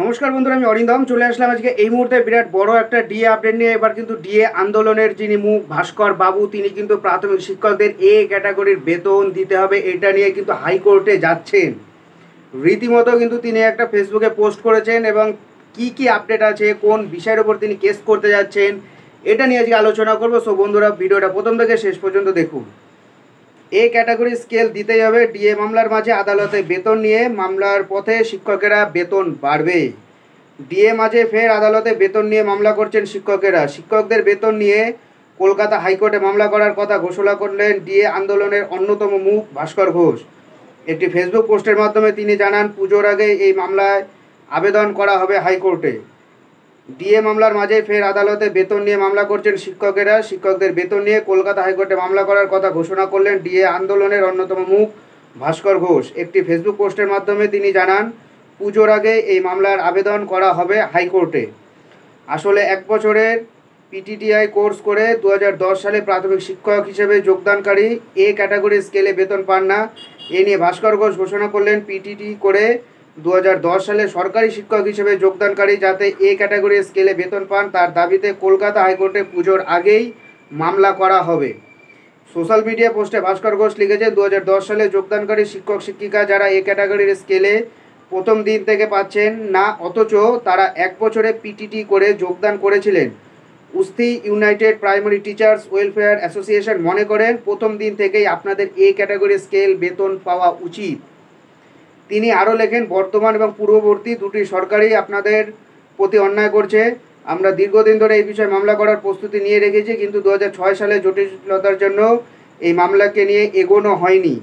নমস্কার বন্ধুরা, আমি অরিন্দম চলে আসলাম আজকে এই মুহূর্তে বিরাট বড় একটা ডিএ আপডেট নিয়ে। এবার কিন্তু ডিএ আন্দোলনের যিনি মুখ ভাস্কর বাবু, তিনি কিন্তু প্রাথমিক শিক্ষকদের এ ক্যাটাগরির বেতন দিতে হবে এটা নিয়ে কিন্তু হাইকোর্টে যাচ্ছেন। রীতিমতো কিন্তু তিনি একটা ফেসবুকে পোস্ট করেছেন এবং কি আপডেট আছে, কোন বিষয়ের উপর তিনি কেস করতে যাচ্ছেন, এটা নিয়ে আজকে আলোচনা করবো। সো বন্ধুরা, ভিডিওটা প্রথম থেকে শেষ পর্যন্ত দেখুন। এ ক্যাটাগরি স্কেল দিতেই হবে। ডিএ মামলার মাঝে আদালতে বেতন নিয়ে মামলার পথে শিক্ষকেরা, বেতন বাড়বে। ডিএ মাঝে ফের আদালতে বেতন নিয়ে মামলা করছেন শিক্ষকেরা। শিক্ষকদের বেতন নিয়ে কলকাতা হাইকোর্টে মামলা করার কথা ঘোষণা করলেন ডিএ আন্দোলনের অন্যতম মুখ ভাস্কর ঘোষ। একটি ফেসবুক পোস্টের মাধ্যমে তিনি জানান, পুজোর আগে এই মামলায় আবেদন করা হবে হাইকোর্টে। ডিএ মামলার মাঝে ফের আদালতে বেতন নিয়ে মামলা করছেন শিক্ষকেরা। শিক্ষকদের বেতন নিয়ে কলকাতা হাইকোর্টে মামলা করার কথা ঘোষণা করলেন ডিএ আন্দোলনের অন্যতম মুখ ভাস্কর ঘোষ। একটি ফেসবুক পোস্টের মাধ্যমে তিনি জানান, পুজোর আগে এই মামলার আবেদন করা হবে হাইকোর্টে। আসলে 1 বছরের পিটিটিআই কোর্স করে 2010 সালে প্রাথমিক শিক্ষক হিসেবে যোগদানকারী এ ক্যাটাগরি স্কেলে বেতন পান না। এ নিয়ে ভাস্কর ঘোষ ঘোষণা করলেন, পিটিটি করে 2010 সালে সরকারি শিক্ষক হিসেবে যোগদানকারী যাতে এ ক্যাটাগরি স্কেলে বেতন পান, তার দাবিতে কলকাতা হাইকোর্টে পুজোর আগেই মামলা করা হবে। সোশ্যাল মিডিয়া পোস্টে ভাস্কর ঘোষ লিখেছেন, 2010 সালে যোগদানকারী শিক্ষক শিক্ষিকা যারা এ ক্যাটাগরির স্কেলে প্রথম দিন থেকে পাচ্ছেন না, অথচ তারা 1 বছরে পিটিটি করে যোগদান করেছিলেন। Usthi United Primary Teachers Welfare Association মনে করেন, প্রথম দিন থেকেই আপনাদের এ ক্যাটাগরি স্কেল বেতন পাওয়া উচিত। তিনি আরও লেখেন, বর্তমান এবং পূর্ববর্তী দুটি সরকারই আপনাদের প্রতি অন্যায় করছে। আমরা দীর্ঘদিন ধরে এই বিষয়ে মামলা করার প্রস্তুতি নিয়ে রেখেছি, কিন্তু 2006 সালে জটিলতার জন্য এই মামলাকে নিয়ে এগোনো হয়নি।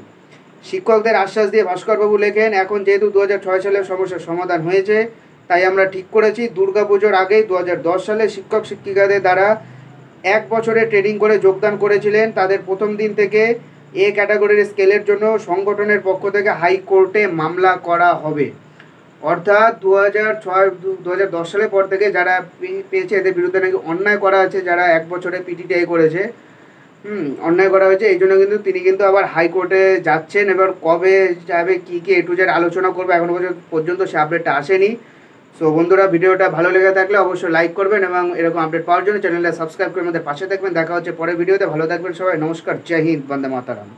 শিক্ষকদের আশ্বাস দিয়ে ভাস্করবাবু লেখেন, এখন যেহেতু 2006 সালের সমস্যার সমাধান হয়েছে, তাই আমরা ঠিক করেছি দুর্গাপুজোর আগেই 2010 সালে শিক্ষক শিক্ষিকাদের দ্বারা 1 বছরে ট্রেনিং করে যোগদান করেছিলেন, তাদের প্রথম দিন থেকে এ ক্যাটাগরির স্কেলের জন্য সংগঠনের পক্ষ থেকে হাইকোর্টে মামলা করা হবে। অর্থাৎ 2010 সালের পর থেকে যারা পেয়েছে, এদের বিরুদ্ধে নাকি অন্যায় করা আছে, যারা 1 বছরে পিটিটিআই করেছে, অন্যায় করা হয়েছে। এই জন্য কিন্তু তিনি কিন্তু আবার হাইকোর্টে যাচ্ছেন। এবার কবে যাবে, কী এ টু জেড আলোচনা করবে, এখনও পর্যন্ত সে আপডেটটা আসেনি। সো বন্ধুরা, ভিডিওটা ভালো লেগে থাকলে অবশ্যই লাইক করবেন এবং এরকম আপডেট পাওয়ার জন্য চ্যানেলটা সাবস্ক্রাইব করে আমাদের পাশে থাকবেন। দেখা হচ্ছে পরের ভিডিওতে। ভালো থাকবেন সবাই। নমস্কার, জয় হিন্দ, বন্দে মাতরম।